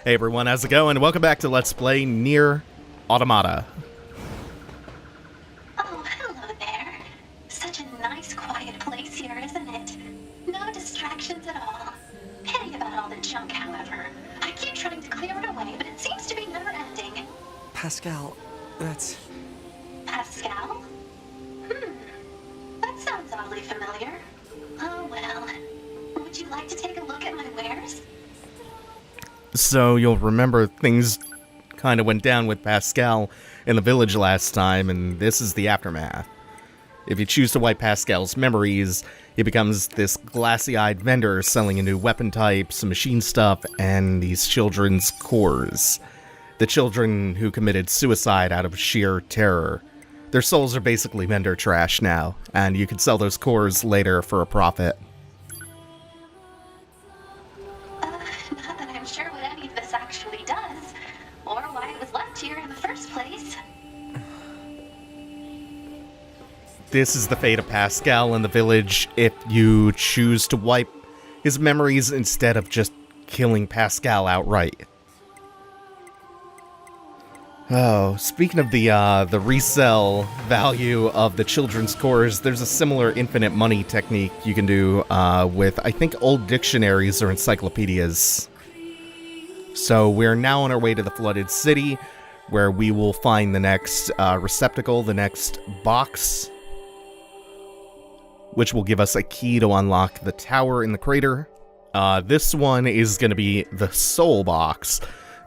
Hey everyone, how's it going? Welcome back to Let's Play Nier Automata. Oh, hello there. Such a nice, quiet place here, isn't it? No distractions at all. Pity about all the junk, however. I keep trying to clear it away, but it seems to be never-ending. Pascal, that's... Pascal? That sounds oddly familiar. Oh well. Would you like to take a look at my wares? So you'll remember things kind of went down with Pascal in the village last time, and this is the aftermath. If you choose to wipe Pascal's memories, he becomes this glassy-eyed vendor selling a new weapon type, some machine stuff, and these children's cores. The children who committed suicide out of sheer terror. Their souls are basically vendor trash now, and you can sell those cores later for a profit. Not that I'm sure what any of this actually does, or why it was left here in the first place. This is the fate of Pascal in the village if you choose to wipe his memories instead of just killing Pascal outright. Oh, speaking of the resell value of the children's cores, there's a similar infinite money technique you can do with, I think, old dictionaries or encyclopedias. So we're now on our way to the flooded city, where we will find the next receptacle, the next box, which will give us a key to unlock the tower in the crater. This one is going to be the soul box.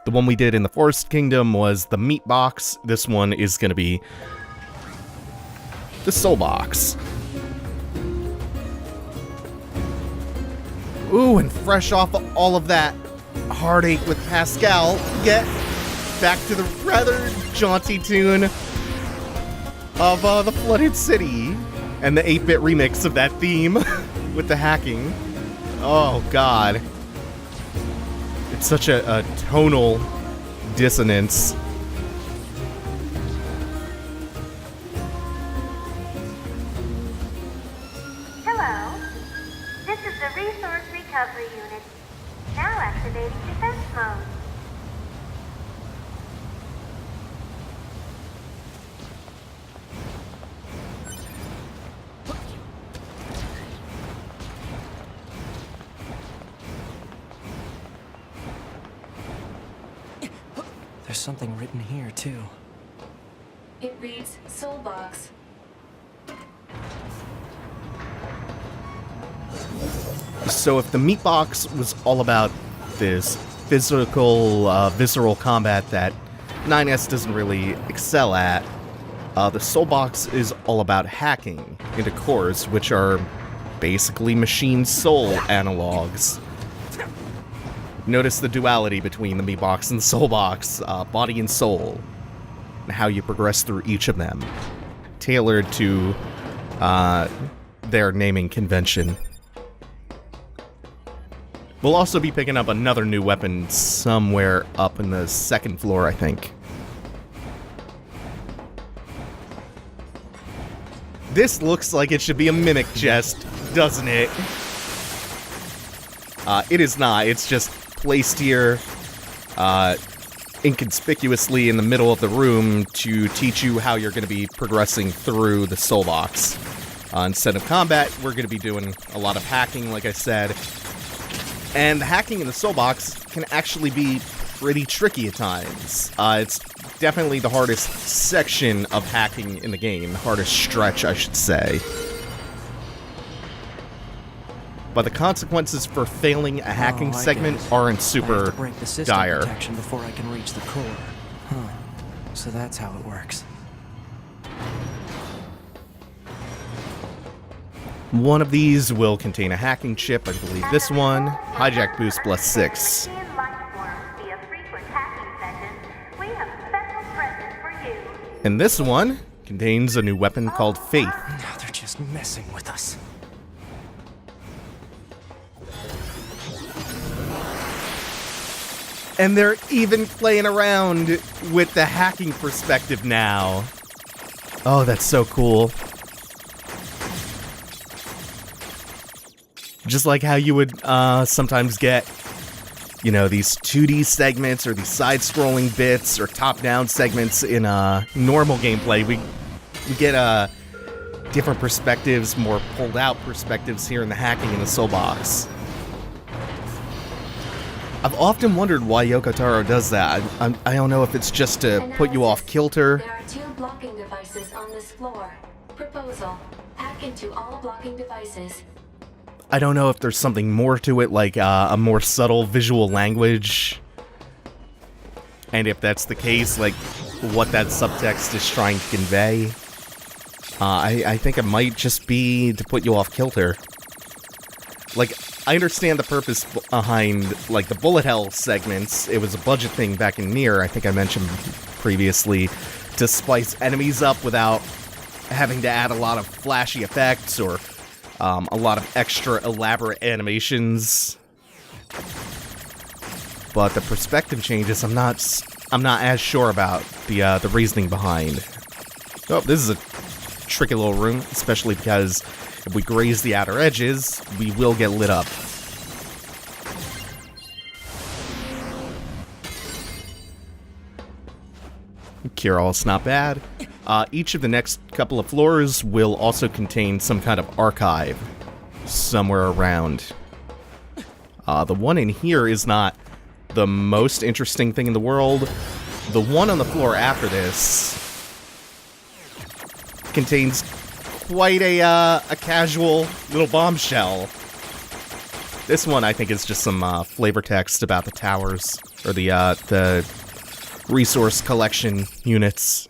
The one we did in the Forest Kingdom was the meat box. This one is going to be the soul box. Ooh, and fresh off of all of that heartache with Pascal, get back to the rather jaunty tune of the Flooded City and the 8-bit remix of that theme with the hacking. Oh, God. It's such a tonal dissonance. Hello. This is the Resource Recovery Unit. Now activating defense mode. There's something written here, too. It reads Soul Box. So if the meat box was all about this physical, visceral combat that 9S doesn't really excel at, the soul box is all about hacking into cores, which are basically machine soul analogs. Notice the duality between the meat box and the soul box, body and soul, and how you progress through each of them, tailored to their naming convention. We'll also be picking up another new weapon somewhere up in the second floor, I think. This looks like it should be a mimic chest, doesn't it? It is not. It's just placed here inconspicuously in the middle of the room to teach you how you're going to be progressing through the soul box. Instead of combat, we're going to be doing a lot of hacking, like I said. And the hacking in the soul box can actually be pretty tricky at times. It's definitely the hardest section of hacking in the game. The hardest stretch, I should say. But the consequences for failing a hacking segment aren't super break the system dire. Protection before I can reach the core. Huh. So that's how it works. One of these will contain a hacking chip, I believe this one. Hijack boost plus 6. And this one contains a new weapon called Faith. Now they're just messing with us. And they're even playing around with the hacking perspective now. Oh, that's so cool. Just like how you would sometimes get you know, these 2D segments or these side-scrolling bits or top-down segments in normal gameplay. We get different perspectives, more pulled-out perspectives here in the hacking in the Soulbox. I've often wondered why Yoko Taro does that. I don't know if it's just to put you off kilter. There are 2 blocking devices on this floor. Proposal: hack into all blocking devices. I don't know if there's something more to it, like a more subtle visual language. And if that's the case, like, what that subtext is trying to convey. I think it might just be to put you off kilter. Like, I understand the purpose behind, like, the bullet hell segments. It was a budget thing back in Nier, I think I mentioned previously, to spice enemies up without having to add a lot of flashy effects or a lot of extra elaborate animations. But the perspective changes, I'm not as sure about the reasoning behind. Oh, this is a tricky little room, especially because if we graze the outer edges, we will get lit up. Kirill's not bad. Each of the next couple of floors will also contain some kind of archive somewhere around. The one in here is not the most interesting thing in the world. The one on the floor after this contains quite a casual little bombshell. This one, I think, is just some flavor text about the towers, or the resource collection units.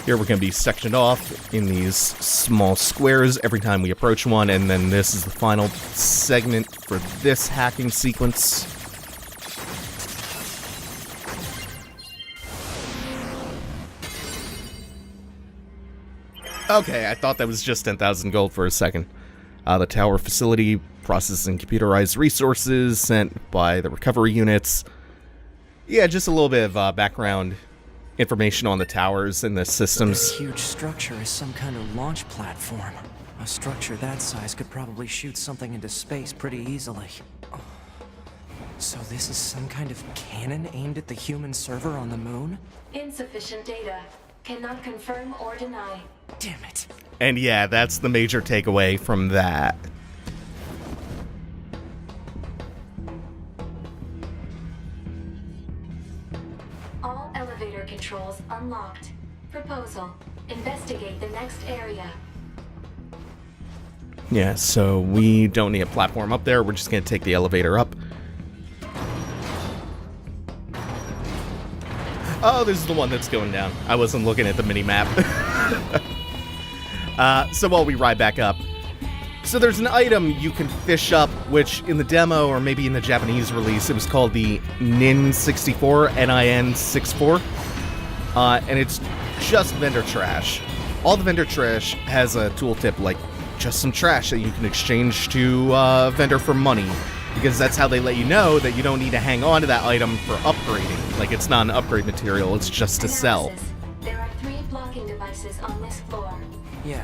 Here we're going to be sectioned off in these small squares every time we approach one, and then this is the final segment for this hacking sequence. Okay, I thought that was just 10,000 gold for a second. The tower facility processing computerized resources sent by the recovery units. Yeah, just a little bit of background information on the towers and the systems. This huge structure is some kind of launch platform. A structure that size could probably shoot something into space pretty easily. So this is some kind of cannon aimed at the human server on the moon? Insufficient data. Cannot confirm or deny. Damn it. And yeah, that's the major takeaway from that. All elevator controls unlocked. Proposal: investigate the next area. Yeah, so we don't need a platform up there. We're just going to take the elevator up. Oh, this is the one that's going down. I wasn't looking at the mini-map. So while we ride back up. So there's an item you can fish up, which in the demo, or maybe in the Japanese release, it was called the NIN64, N-I-N-64. And it's just vendor trash. All the vendor trash has a tooltip, like just some trash that you can exchange to a vendor for money. Because that's how they let you know that you don't need to hang on to that item for upgrading. Like, it's not an upgrade material, it's just to sell. There are 3 blocking devices on this floor. Yeah,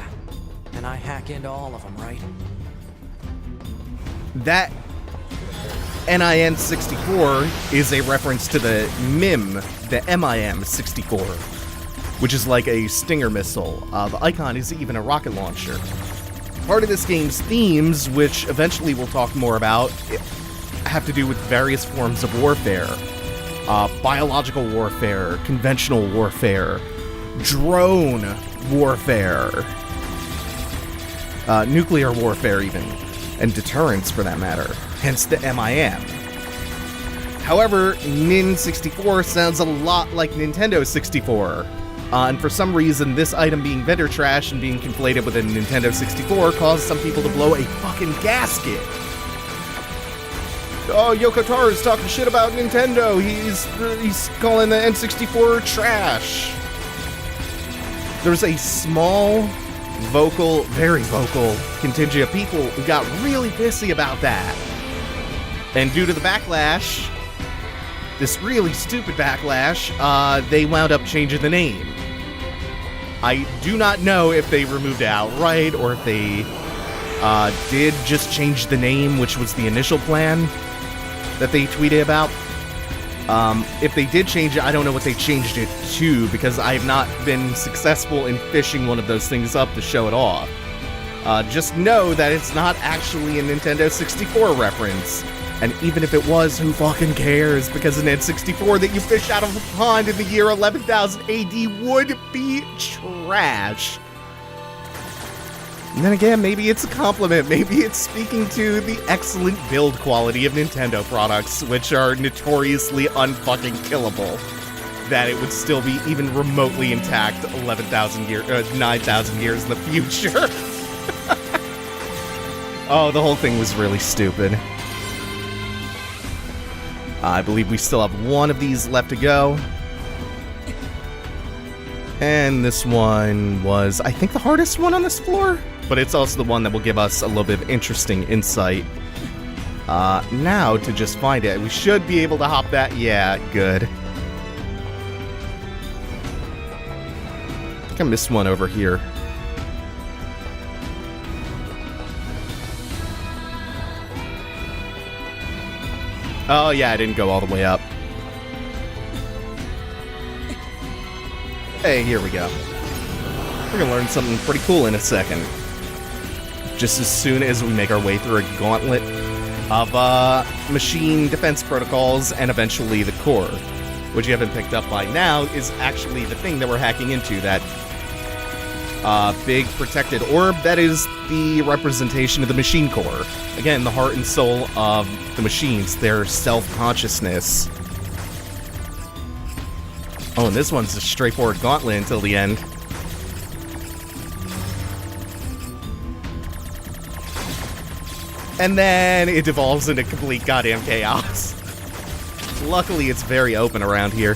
and I hack into all of them, right? That NIN64 is a reference to the MIM, the MIM64, which is like a Stinger missile. The icon is even a rocket launcher. Part of this game's themes, which eventually we'll talk more about, have to do with various forms of warfare. Biological warfare, conventional warfare, drone warfare, nuclear warfare even, and deterrence for that matter, hence the MIM. However, NIN64 sounds a lot like Nintendo 64. And for some reason, this item being vendor trash and being conflated with a Nintendo 64 caused some people to blow a fucking gasket. Oh, Yoko Taro is talking shit about Nintendo. He's calling the N64 trash. There was a small, vocal, very vocal contingent of people who got really pissy about that. And due to the backlash, this really stupid backlash, they wound up changing the name. I do not know if they removed it outright or if they did just change the name, which was the initial plan that they tweeted about. If they did change it, I don't know what they changed it to, because I have not been successful in fishing one of those things up to show it off. Just know that it's not actually a Nintendo 64 reference. And even if it was, who fucking cares? Because an N64 that you fish out of a pond in the year 11,000 AD would be trash. And then again, maybe it's a compliment. Maybe it's speaking to the excellent build quality of Nintendo products, which are notoriously unfucking killable. That it would still be even remotely intact 11,000 years, 9,000 years in the future. Oh, the whole thing was really stupid. I believe we still have one of these left to go. And this one was, I think, the hardest one on this floor. But it's also the one that will give us a little bit of interesting insight. Now, to just find it, we should be able to hop that. Yeah, good. I think I missed one over here. Oh, yeah, I didn't go all the way up. Hey, here we go. We're gonna learn something pretty cool in a second. Just as soon as we make our way through a gauntlet of machine defense protocols and eventually the core. What you haven't picked up by now is actually the thing that we're hacking into, that big protected orb that is the representation of the machine core. Again, the heart and soul of the machines, their self-consciousness. Oh, and this one's a straightforward gauntlet until the end. And then it devolves into complete goddamn chaos. Luckily, it's very open around here.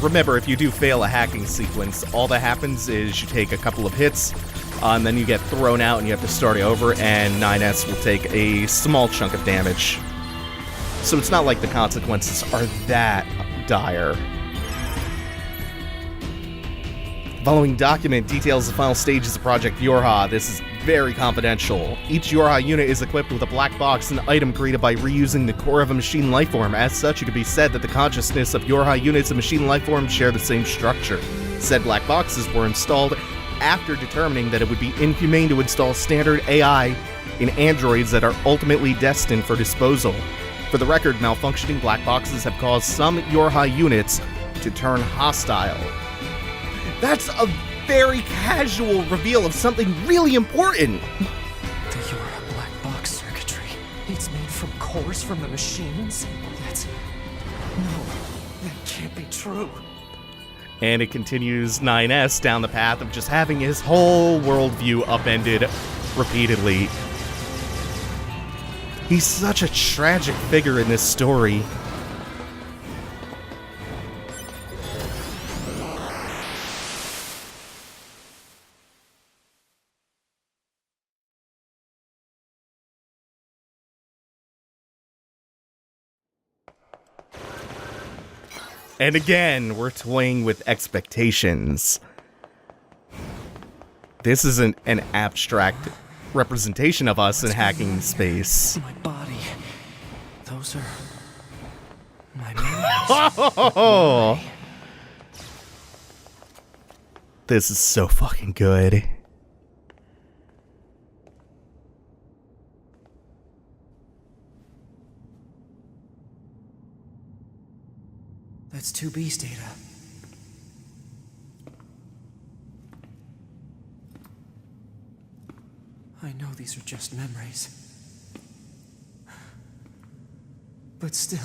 Remember, if you do fail a hacking sequence, all that happens is you take a couple of hits, and then you get thrown out and you have to start over, and 9S will take a small chunk of damage. So it's not like the consequences are that dire. The following document details the final stages of Project Yorha. This is very confidential. Each Yorha unit is equipped with a black box, an item created by reusing the core of a machine lifeform. As such, it could be said that the consciousness of Yorha units and machine lifeforms share the same structure. Said black boxes were installed after determining that it would be inhumane to install standard AI in androids that are ultimately destined for disposal. For the record, malfunctioning black boxes have caused some Yorha units to turn hostile. That's a very casual reveal of something really important. The Yorha black box circuitry. It's made from cores from the machines? No, that can't be true. And it continues 9S down the path of just having his whole worldview upended repeatedly. He's such a tragic figure in this story. And again, we're toying with expectations. This isn't an abstract representation of us in hacking space. My body. Those are my memories. Oh! This is so fucking good. That's 2B's data. I know these are just memories. But still.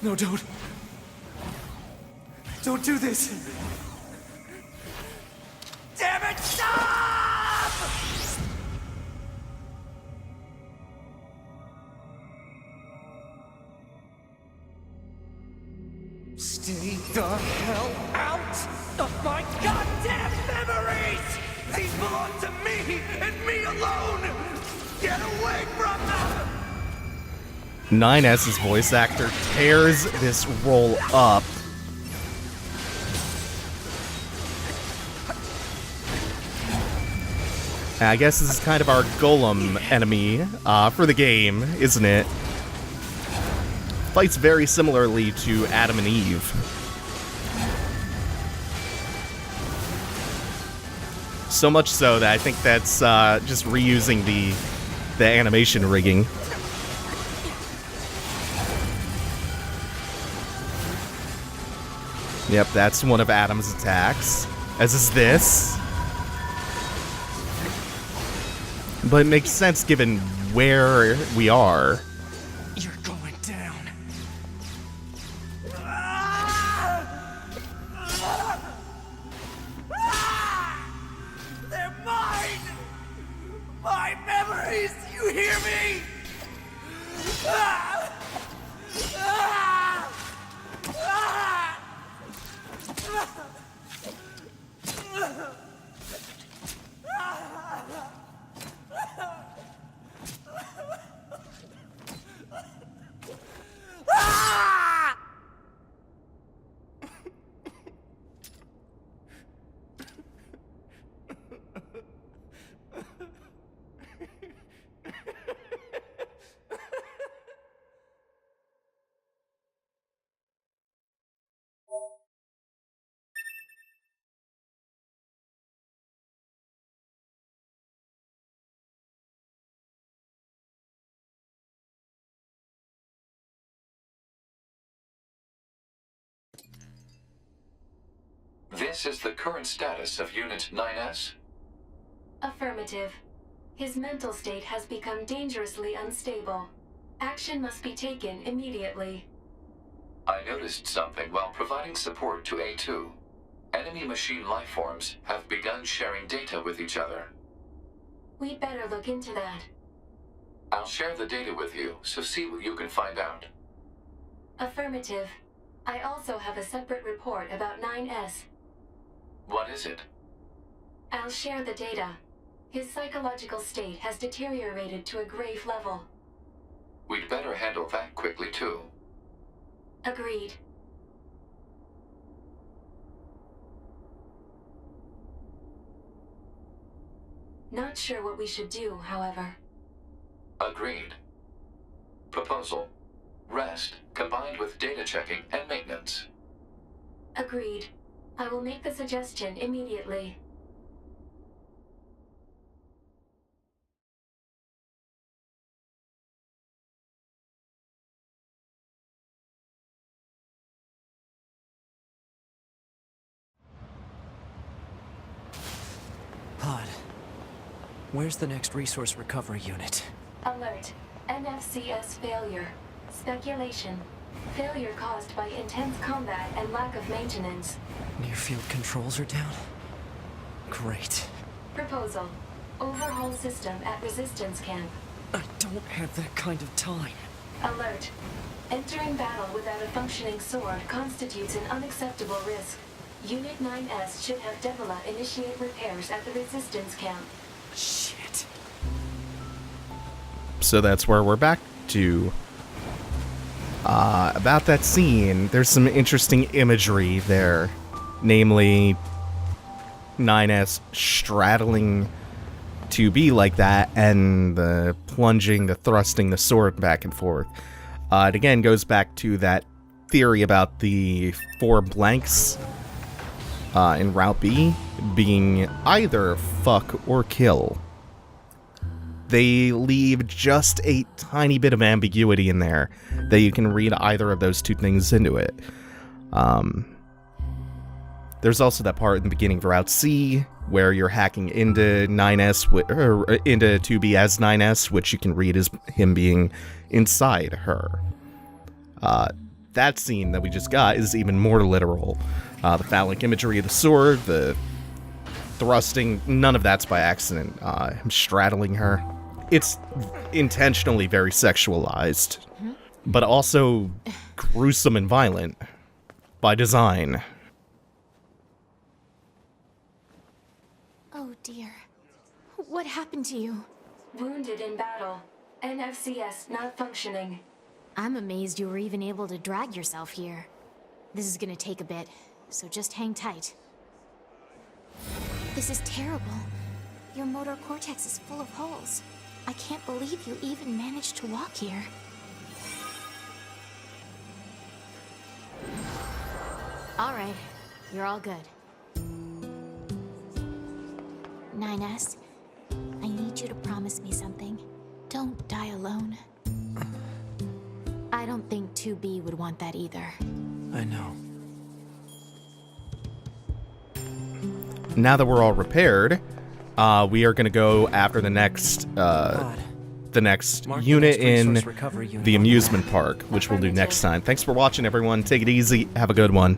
No, don't. Don't do this. Damn it, stop! Stay the hell out of my goddamn memories! These belong to me and me alone! Get away from them! 9S's voice actor tears this role up. I guess this is kind of our golem enemy for the game, isn't it? Fights very similarly to Adam and Eve. So much so that I think that's just reusing the animation rigging. Yep, that's one of Adam's attacks, as is this. But it makes sense given where we are. You're going down. They're mine! My memories! You hear me? This is the current status of Unit 9S. Affirmative. His mental state has become dangerously unstable. Action must be taken immediately. I noticed something while providing support to A2. Enemy machine lifeforms have begun sharing data with each other. We'd better look into that. I'll share the data with you, so see what you can find out. Affirmative. I also have a separate report about 9S. What is it? I'll share the data. His psychological state has deteriorated to a grave level. We'd better handle that quickly, too. Agreed. Not sure what we should do, however. Agreed. Proposal. Rest, combined with data checking and maintenance. Agreed. I will make the suggestion immediately. Pod. Where's the next resource recovery unit? Alert. NFCS failure. Speculation. Failure caused by intense combat and lack of maintenance. Near-field controls are down? Great. Proposal. Overhaul system at resistance camp. I don't have that kind of time. Alert. Entering battle without a functioning sword constitutes an unacceptable risk. Unit 9S should have Devila initiate repairs at the resistance camp. Shit. So that's where we're back to. About that scene, there's some interesting imagery there. Namely, 9S straddling to be like that, and the plunging, the thrusting the sword back and forth. It again goes back to that theory about the 4 blanks in Route B being either fuck or kill. They leave just a tiny bit of ambiguity in there that you can read either of those two things into it. There's also that part in the beginning of Route C where you're hacking into 9S or into 2B as 9S, which you can read as him being inside her. That scene that we just got is even more literal. The phallic imagery of the sword, the thrusting, none of that's by accident. Him straddling her. It's intentionally very sexualized, but also gruesome and violent by design. Oh dear. What happened to you? Wounded in battle. NFCS not functioning. I'm amazed you were even able to drag yourself here. This is gonna take a bit, so just hang tight. This is terrible. Your motor cortex is full of holes. I can't believe you even managed to walk here. All right, you're all good. 9S, I need you to promise me something. Don't die alone. I don't think 2B would want that either. I know. Now that we're all repaired, we are going to go after the next God. Mark the unit next in resource recovery unit the on the amusement map. park, which we'll do next time. Thanks for watching, everyone. Take it easy. Have a good one.